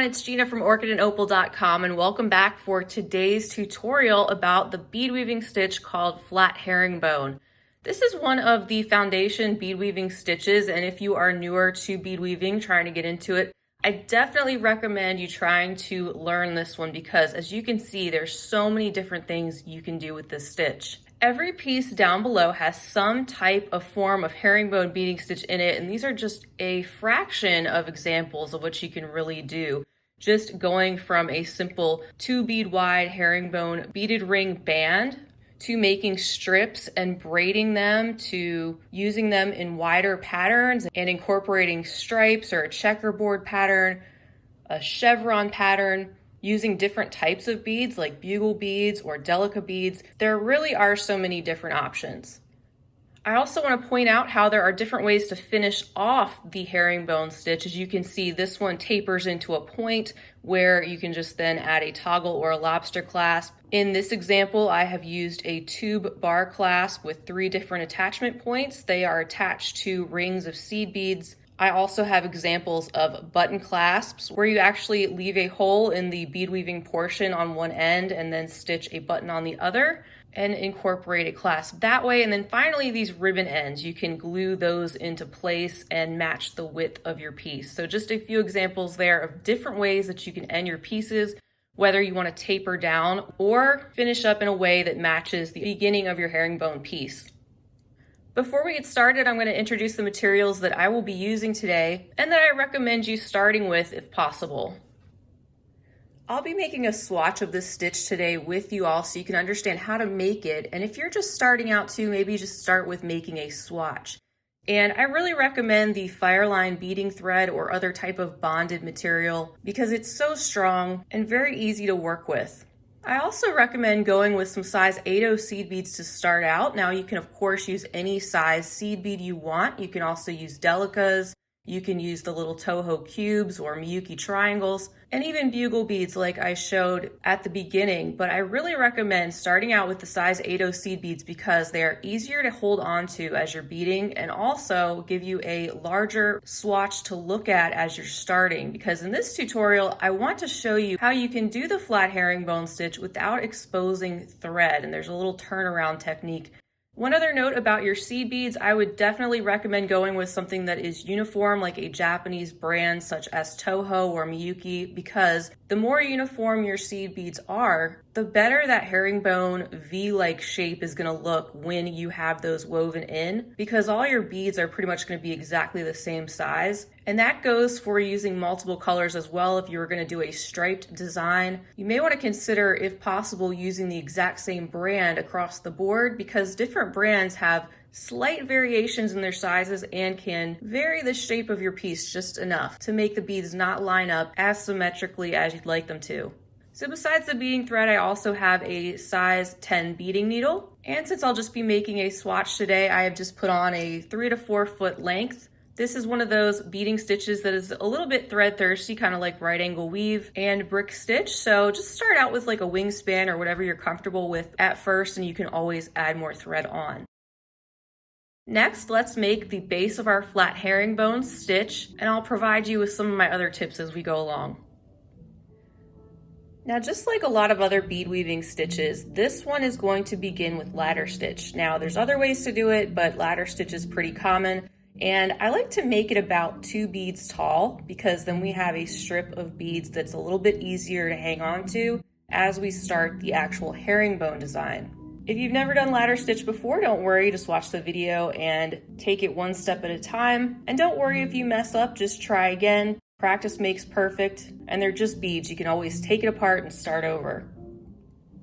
it's Gina from orchidandopal.com and welcome back for today's tutorial about the bead weaving stitch called flat herringbone. This is one of the foundation bead weaving stitches, and if you are newer to bead weaving, trying to get into it, I definitely recommend you trying to learn this one because as you can see, there's so many different things you can do with this stitch. Every piece down below has some type of form of herringbone beading stitch in it, and these are just a fraction of examples of what you can really do. Just going from a simple 2 bead wide herringbone beaded ring band to making strips and braiding them to using them in wider patterns and incorporating stripes or a checkerboard pattern, a chevron pattern, using different types of beads like bugle beads or delica beads. There really are so many different options. I also want to point out how there are different ways to finish off the herringbone stitch. As you can see, this one tapers into a point where you can just then add a toggle or a lobster clasp. In this example, I have used a tube bar clasp with 3 different attachment points. They are attached to rings of seed beads. I also have examples of button clasps where you actually leave a hole in the bead weaving portion on one end and then stitch a button on the other and incorporate a clasp that way. And then finally, these ribbon ends, you can glue those into place and match the width of your piece. So just a few examples there of different ways that you can end your pieces, whether you want to taper down or finish up in a way that matches the beginning of your herringbone piece. Before we get started, I'm going to introduce the materials that I will be using today and that I recommend you starting with if possible. I'll be making a swatch of this stitch today with you all so you can understand how to make it. And if you're just starting out too, maybe just start with making a swatch. And I really recommend the FireLine beading thread or other type of bonded material because it's so strong and very easy to work with. I also recommend going with some size 8/0 seed beads to start out. Now you can of course use any size seed bead you want. You can also use delicas. You can use the little Toho cubes or Miyuki triangles and even bugle beads like I showed at the beginning. But I really recommend starting out with the size 8/0 seed beads because they are easier to hold on to as you're beading and also give you a larger swatch to look at as you're starting. Because in this tutorial, I want to show you how you can do the flat herringbone stitch without exposing thread. And there's a little turnaround technique. One other note about your seed beads, I would definitely recommend going with something that is uniform like a Japanese brand such as Toho or Miyuki because the more uniform your seed beads are, the better that herringbone V-like shape is going to look when you have those woven in because all your beads are pretty much going to be exactly the same size. And that goes for using multiple colors as well. If you were going to do a striped design, you may want to consider, if possible, using the exact same brand across the board because different brands have slight variations in their sizes and can vary the shape of your piece just enough to make the beads not line up as symmetrically as you'd like them to. So besides the beading thread, I also have a size 10 beading needle. And since I'll just be making a swatch today, I have just put on a 3 to 4 foot length. This is one of those beading stitches that is a little bit thread thirsty, kind of like right angle weave and brick stitch. So just start out with like a wingspan or whatever you're comfortable with at first, and you can always add more thread on. Next, let's make the base of our flat herringbone stitch, and I'll provide you with some of my other tips as we go along. Now, just like a lot of other bead weaving stitches, this one is going to begin with ladder stitch. Now, there's other ways to do it, but ladder stitch is pretty common. And I like to make it about 2 beads tall because then we have a strip of beads that's a little bit easier to hang on to as we start the actual herringbone design. If you've never done ladder stitch before, don't worry, just watch the video and take it one step at a time. And don't worry if you mess up, just try again. Practice makes perfect, and they're just beads. You can always take it apart and start over.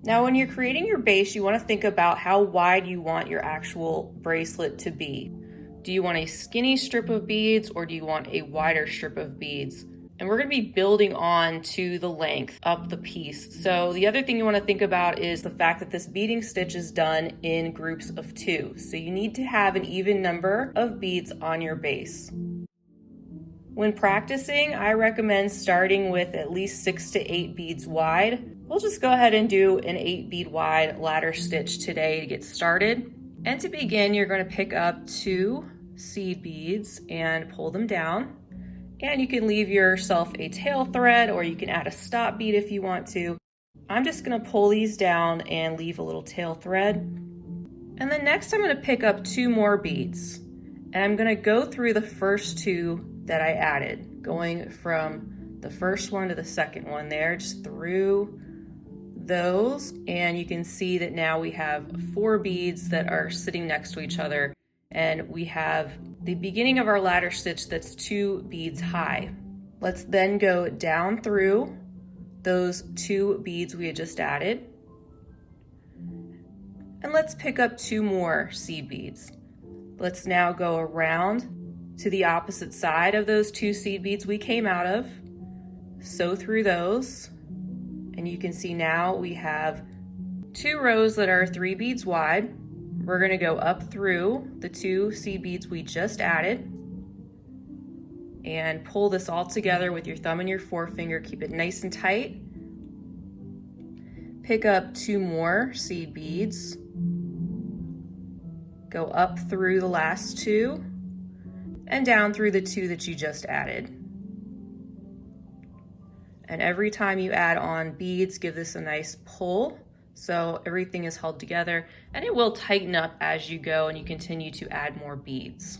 Now, when you're creating your base, you want to think about how wide you want your actual bracelet to be. Do you want a skinny strip of beads or do you want a wider strip of beads? And we're going to be building on to the length of the piece. So the other thing you want to think about is the fact that this beading stitch is done in groups of 2. So you need to have an even number of beads on your base. When practicing, I recommend starting with at least 6 to 8 beads wide. We'll just go ahead and do an 8 bead wide ladder stitch today to get started. And to begin, you're going to pick up 2 seed beads and pull them down. And you can leave yourself a tail thread, or you can add a stop bead if you want to. I'm just gonna pull these down and leave a little tail thread. And then next I'm gonna pick up 2 more beads. And I'm gonna go through the first 2 that I added, going from the first one to the second one there, just through those. And you can see that now we have 4 beads that are sitting next to each other. And we have the beginning of our ladder stitch that's 2 beads high. Let's then go down through those 2 beads we had just added. And let's pick up 2 more seed beads. Let's now go around to the opposite side of those 2 seed beads we came out of, sew through those, and you can see now we have 2 rows that are 3 beads wide. We're going to go up through the 2 seed beads we just added and pull this all together with your thumb and your forefinger. Keep it nice and tight. Pick up 2 more seed beads. Go up through the last 2 and down through the 2 that you just added. And every time you add on beads, give this a nice pull so everything is held together, and it will tighten up as you go and you continue to add more beads.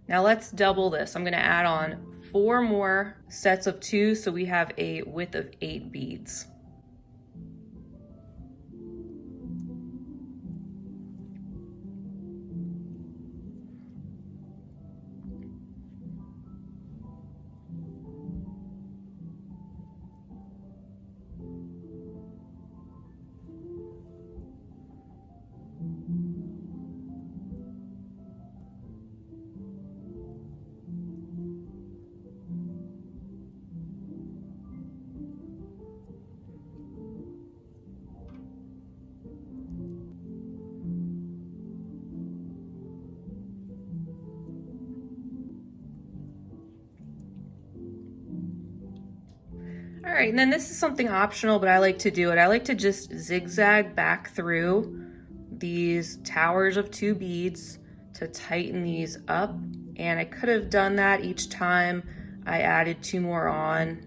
Now let's double this. I'm going to add on 4 more sets of 2 so we have a width of 8 beads. All right, and then this is something optional, but I like to do it. I like to just zigzag back through these towers of 2 beads to tighten these up. And I could have done that each time I added 2 more on.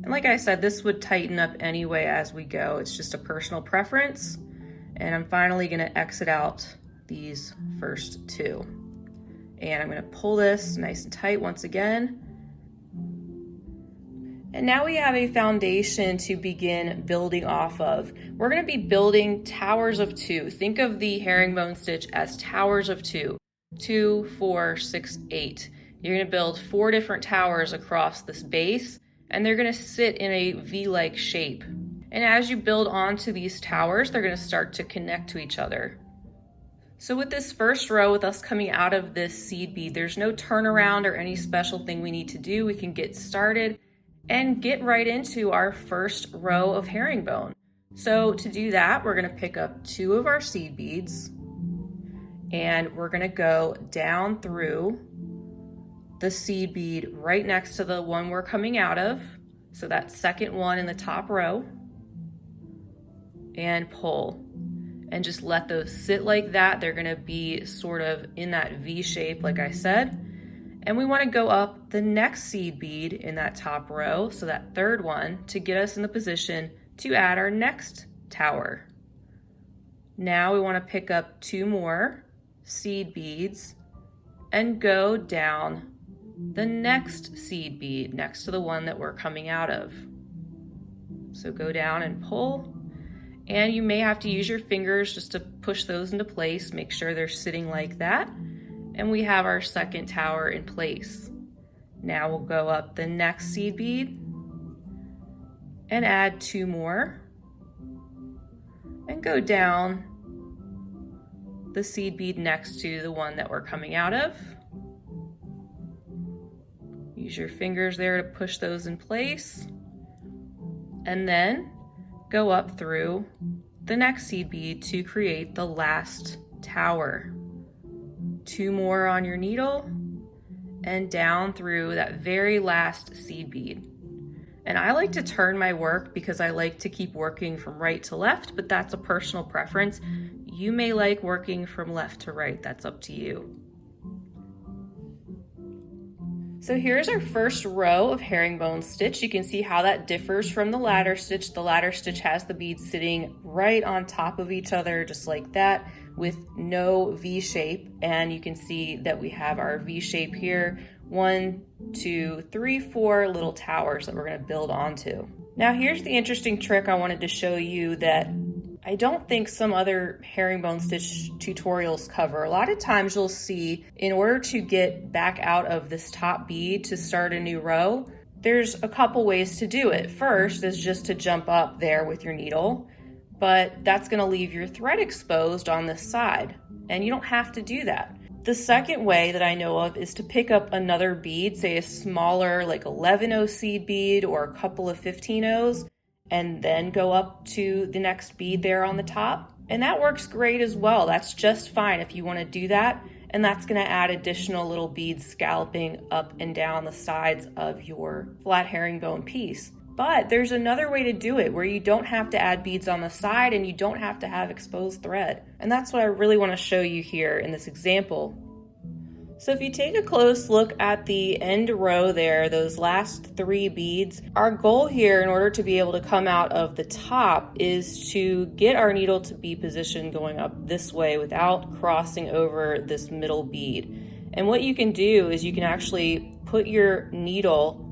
And like I said, this would tighten up anyway as we go. It's just a personal preference. And I'm finally gonna exit out these first 2. And I'm gonna pull this nice and tight once again. And now we have a foundation to begin building off of. We're going to be building towers of 2. Think of the herringbone stitch as towers of 2. 2, 4, 6, 8. You're going to build 4 different towers across this base, and they're going to sit in a V-like shape. And as you build onto these towers, they're going to start to connect to each other. So with this first row, with us coming out of this seed bead, there's no turnaround or any special thing we need to do. We can get started and get right into our first row of herringbone. So to do that, we're gonna pick up 2 of our seed beads and we're gonna go down through the seed bead right next to the one we're coming out of. So that second one in the top row, and pull. And just let those sit like that. They're gonna be sort of in that V shape, like I said. And we want to go up the next seed bead in that top row, so that third one, to get us in the position to add our next tower. Now we want to pick up 2 more seed beads and go down the next seed bead next to the one that we're coming out of. So go down and pull, and you may have to use your fingers just to push those into place. Make sure they're sitting like that. And we have our second tower in place. Now we'll go up the next seed bead and add 2 more and go down the seed bead next to the one that we're coming out of. Use your fingers there to push those in place, and then go up through the next seed bead to create the last tower. 2 more on your needle and down through that very last seed bead. And I like to turn my work because I like to keep working from right to left, but that's a personal preference. You may like working from left to right, that's up to you. So here's our first row of herringbone stitch. You can see how that differs from the ladder stitch. The ladder stitch has the beads sitting right on top of each other, just like that, with no V shape. And you can see that we have our V shape here. 1, 2, 3, 4 little towers that we're going to build onto. Now here's the interesting trick I wanted to show you that I don't think some other herringbone stitch tutorials cover. A lot of times you'll see, in order to get back out of this top bead to start a new row, there's a couple ways to do it. First is just to jump up there with your needle, but that's going to leave your thread exposed on this side, and you don't have to do that. The second way that I know of is to pick up another bead, say a smaller like 11-0 seed bead or a couple of 15-0s, and then go up to the next bead there on the top. And that works great as well. That's just fine if you want to do that. And that's going to add additional little beads scalloping up and down the sides of your flat herringbone piece. But there's another way to do it where you don't have to add beads on the side and you don't have to have exposed thread. And that's what I really want to show you here in this example. So if you take a close look at the end row there, those last 3 beads, our goal here in order to be able to come out of the top is to get our needle to be positioned going up this way without crossing over this middle bead. And what you can do is you can actually put your needle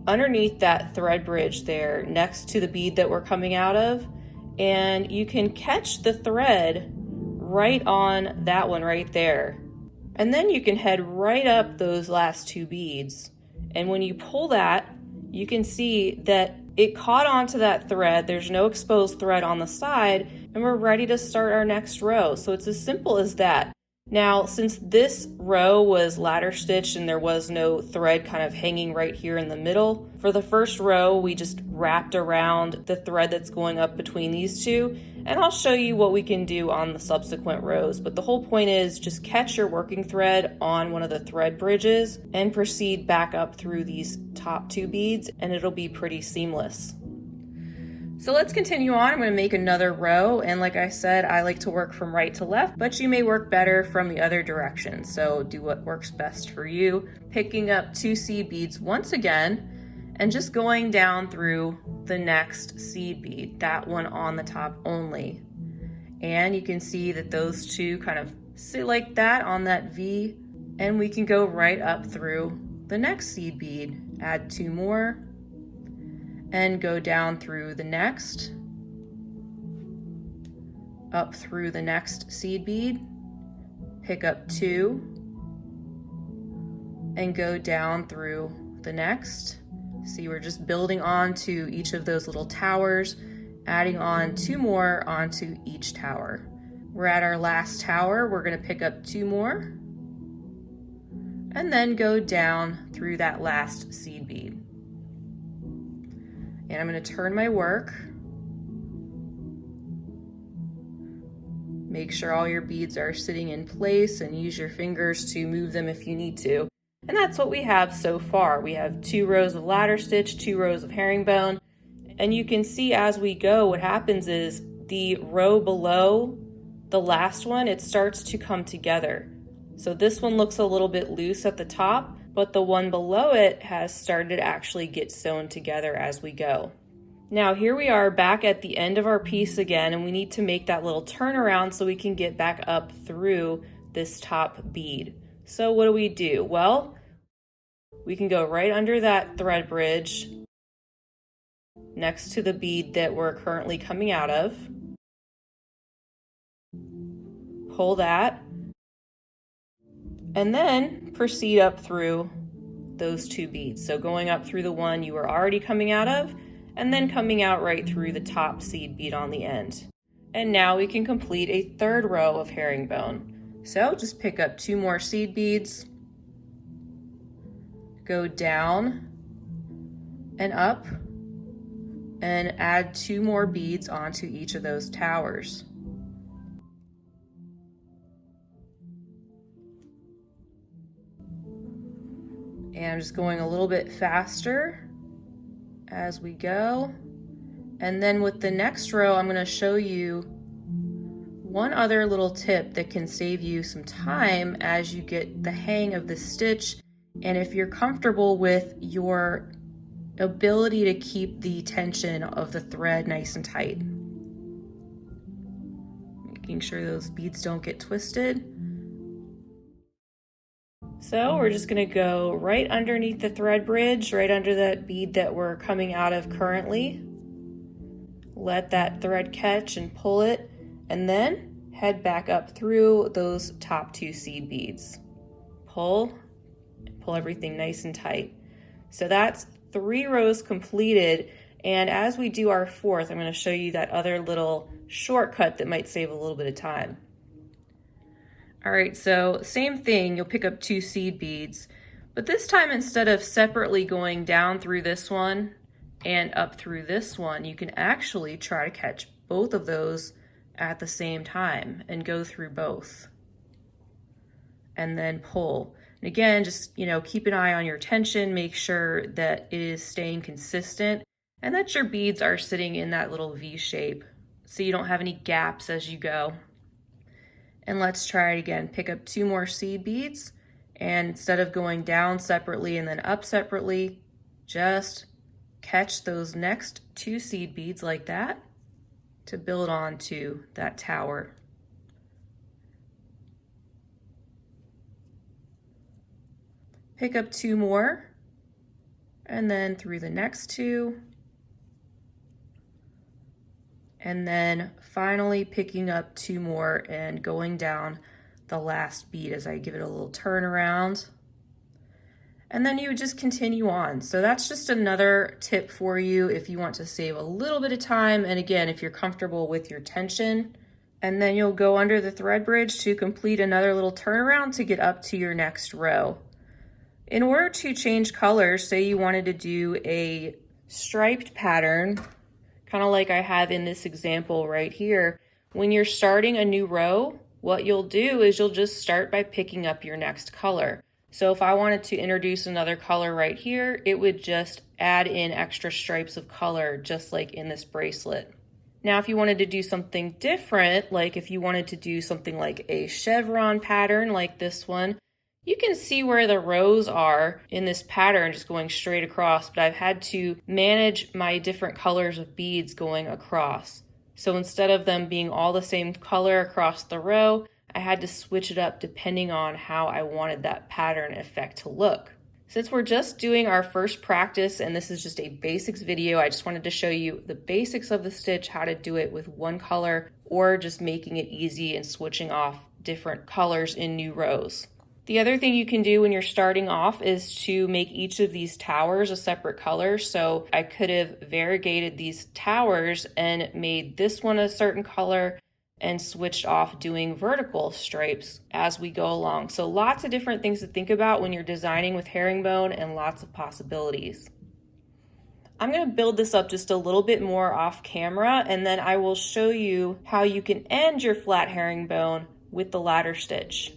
underneath that thread bridge there next to the bead that we're coming out of, and you can catch the thread right on that one right there. And then you can head right up those last 2 beads. And when you pull that, you can see that it caught onto that thread. There's no exposed thread on the side, and we're ready to start our next row. So it's as simple as that. Now, since this row was ladder stitched and there was no thread kind of hanging right here in the middle, for the first row, we just wrapped around the thread that's going up between these 2. And I'll show you what we can do on the subsequent rows. But the whole point is just catch your working thread on one of the thread bridges and proceed back up through these top 2 beads, and it'll be pretty seamless. So let's continue on. I'm going to make another row, and like I said, I like to work from right to left, but you may work better from the other direction. So do what works best for you. Picking up 2 seed beads once again, and just going down through the next seed bead, that one on the top only. And you can see that those 2 kind of sit like that on that V, and we can go right up through the next seed bead, add 2 more, and go down through the next, up through the next seed bead, pick up 2, and go down through the next. See, we're just building on to each of those little towers, adding on 2 more onto each tower. We're at our last tower. We're going to pick up 2 more, and then go down through that last seed bead. And I'm going to turn my work. Make sure all your beads are sitting in place and use your fingers to move them if you need to. And that's what we have so far. We have 2 rows of ladder stitch, 2 rows of herringbone. And you can see as we go, what happens is the row below the last one, it starts to come together. So this one looks a little bit loose at the top, but the one below it has started to actually get sewn together as we go. Now here we are back at the end of our piece again, and we need to make that little turnaround so we can get back up through this top bead. So what do? Well, we can go right under that thread bridge next to the bead that we're currently coming out of. Pull that, and then proceed up through those 2 beads. So going up through the one you were already coming out of, and then coming out right through the top seed bead on the end. And now we can complete a 3rd row of herringbone. So just pick up 2 more seed beads, go down and up, and add 2 more beads onto each of those towers. And I'm just going a little bit faster as we go. And then with the next row, I'm going to show you one other little tip that can save you some time as you get the hang of the stitch And if you're comfortable with your ability to keep the tension of the thread nice and tight, making sure those beads don't get twisted. So we're just going to go right underneath the thread bridge, right under that bead that we're coming out of currently. Let that thread catch and pull it, and then head back up through those top 2 seed beads. Pull everything nice and tight. So that's 3 rows completed, and as we do our 4th, I'm going to show you that other little shortcut that might save a little bit of time. All right, so same thing, you'll pick up 2 seed beads, but this time instead of separately going down through this one and up through this one, you can actually try to catch both of those at the same time and go through both. And then pull. And again, just, keep an eye on your tension, make sure that it is staying consistent and that your beads are sitting in that little V shape so you don't have any gaps as you go. And let's try it again. Pick up 2 more seed beads, and instead of going down separately and then up separately, just catch those next 2 seed beads like that to build onto that tower. Pick up 2 more, and then through the next 2, and then finally picking up 2 more and going down the last bead as I give it a little turn around. And then you would just continue on. So that's just another tip for you if you want to save a little bit of time, and again, if you're comfortable with your tension. And then you'll go under the thread bridge to complete another little turnaround to get up to your next row. In order to change colors, say you wanted to do a striped pattern, kind of like I have in this example right here, when you're starting a new row, what you'll do is you'll just start by picking up your next color. So if I wanted to introduce another color right here, it would just add in extra stripes of color, just like in this bracelet. Now, if you wanted to do something different, like if you wanted to do something like a chevron pattern like this one, you can see where the rows are in this pattern just going straight across, but I've had to manage my different colors of beads going across. So instead of them being all the same color across the row, I had to switch it up depending on how I wanted that pattern effect to look. Since we're just doing our first practice and this is just a basics video, I just wanted to show you the basics of the stitch, how to do it with one color or just making it easy and switching off different colors in new rows. The other thing you can do when you're starting off is to make each of these towers a separate color. So I could have variegated these towers and made this one a certain color and switched off doing vertical stripes as we go along. So lots of different things to think about when you're designing with herringbone and lots of possibilities. I'm going to build this up just a little bit more off camera, and then I will show you how you can end your flat herringbone with the ladder stitch.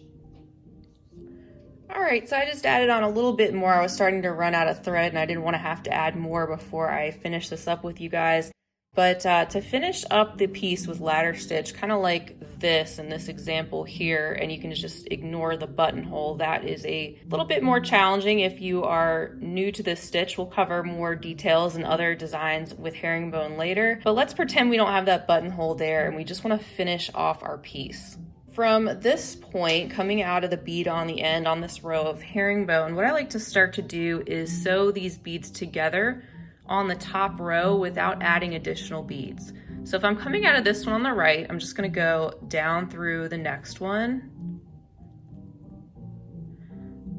All right, so I just added on a little bit more. I was starting to run out of thread and I didn't want to have to add more before I finish this up with you guys. But to finish up the piece with ladder stitch, kind of like this in this example here, and you can just ignore the buttonhole, that is a little bit more challenging if you are new to this stitch. We'll cover more details and other designs with herringbone later, but let's pretend we don't have that buttonhole there and we just want to finish off our piece. From this point, coming out of the bead on the end on this row of herringbone, what I like to start to do is sew these beads together on the top row without adding additional beads. So if I'm coming out of this one on the right, I'm just going to go down through the next one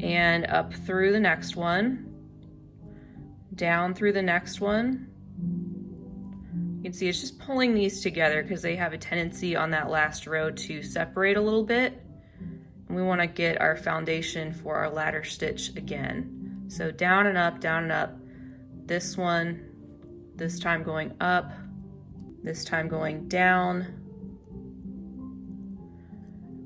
and up through the next one, down through the next one. You can see it's just pulling these together because they have a tendency on that last row to separate a little bit. And we want to get our foundation for our ladder stitch again. So down and up, down and up. This one, this time going up, this time going down.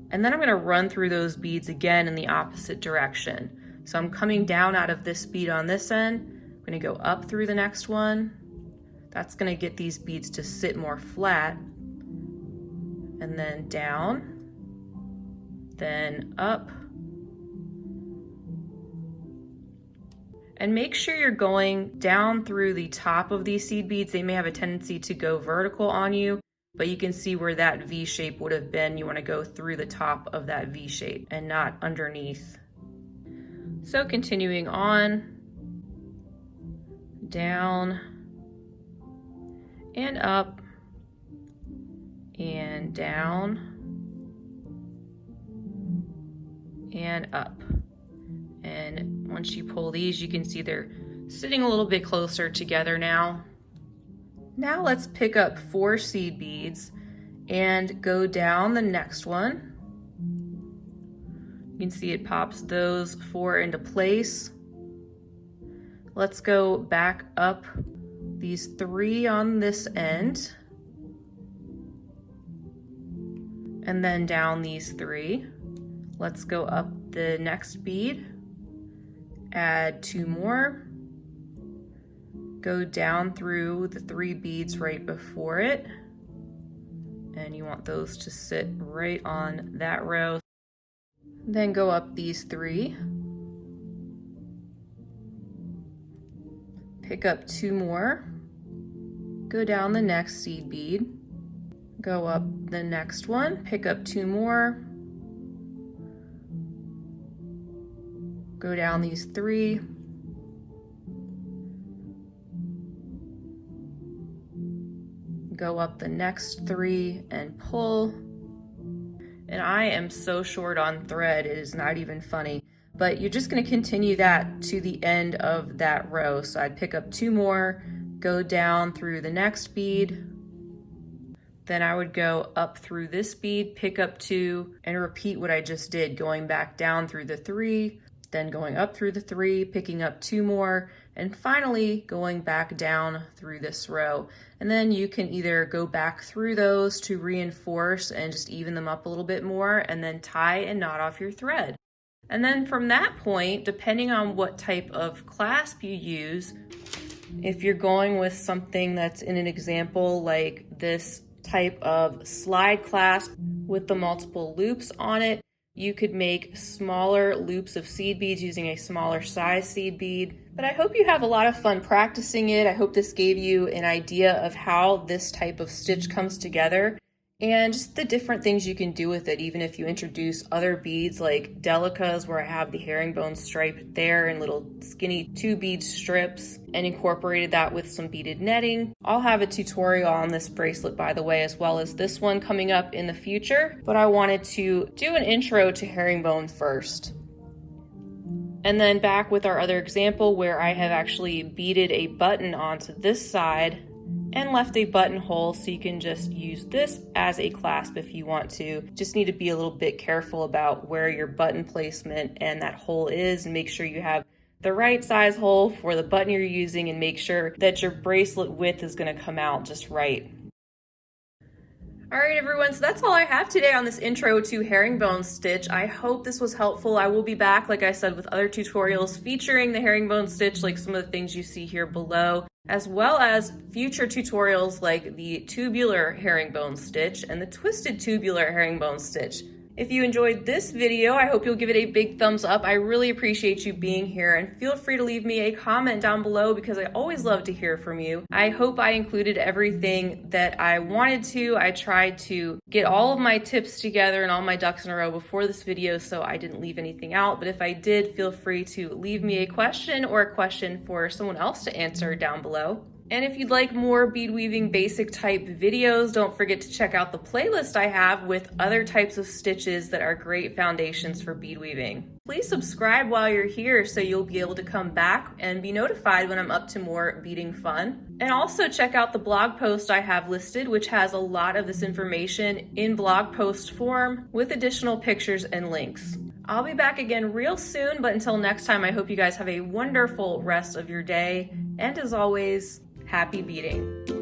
And then I'm going to run through those beads again in the opposite direction. So I'm coming down out of this bead on this end. I'm going to go up through the next one. That's going to get these beads to sit more flat. And then down, then up, And make sure you're going down through the top of these seed beads. They may have a tendency to go vertical on you, but you can see where that V shape would have been. You want to go through the top of that V shape and not underneath. So continuing on, down and up and down and up. And once you pull these, you can see they're sitting a little bit closer together now. Now let's pick up 4 seed beads and go down the next one. You can see it pops those 4 into place. Let's go back up these 3 on this end. And then down these 3. Let's go up the next bead. Add 2 more. Go down through the 3 beads right before it. And you want those to sit right on that row. Then go up these 3. Pick up 2 more. Go down the next seed bead. Go up the next one. Pick up 2 more. Go down these 3. Go up the next 3 and pull. And I am so short on thread, it is not even funny. But you're just going to continue that to the end of that row. So I'd pick up 2 more, go down through the next bead. Then I would go up through this bead, pick up 2, and repeat what I just did, going back down through the 3, then going up through the 3, picking up 2 more, and finally going back down through this row. And then you can either go back through those to reinforce and just even them up a little bit more, and then tie and knot off your thread. And then from that point, depending on what type of clasp you use, if you're going with something that's in an example like this type of slide clasp with the multiple loops on it, you could make smaller loops of seed beads using a smaller size seed bead. But I hope you have a lot of fun practicing it. I hope this gave you an idea of how this type of stitch comes together and just the different things you can do with it, even if you introduce other beads like delicas, where I have the herringbone stripe there and little skinny 2 bead strips, and incorporated that with some beaded netting. I'll have a tutorial on this bracelet, by the way, as well as this one coming up in the future, but I wanted to do an intro to herringbone first. And then back with our other example where I have actually beaded a button onto this side and left a buttonhole, so you can just use this as a clasp if you want to. Just need to be a little bit careful about where your button placement and that hole is, and make sure you have the right size hole for the button you're using, and make sure that your bracelet width is going to come out just right. All right, everyone, so that's all I have today on this intro to herringbone stitch. I hope this was helpful. I will be back, like I said, with other tutorials featuring the herringbone stitch, like some of the things you see here below, as well as future tutorials like the tubular herringbone stitch and the twisted tubular herringbone stitch. If you enjoyed this video, I hope you'll give it a big thumbs up. I really appreciate you being here, and feel free to leave me a comment down below because I always love to hear from you. I hope I included everything that I wanted to. I tried to get all of my tips together and all my ducks in a row before this video, so I didn't leave anything out. But if I did, feel free to leave me a question or a question for someone else to answer down below. And if you'd like more bead weaving basic type videos, don't forget to check out the playlist I have with other types of stitches that are great foundations for bead weaving. Please subscribe while you're here so you'll be able to come back and be notified when I'm up to more beading fun. And also check out the blog post I have listed, which has a lot of this information in blog post form with additional pictures and links. I'll be back again real soon, but until next time, I hope you guys have a wonderful rest of your day. And as always, happy beading.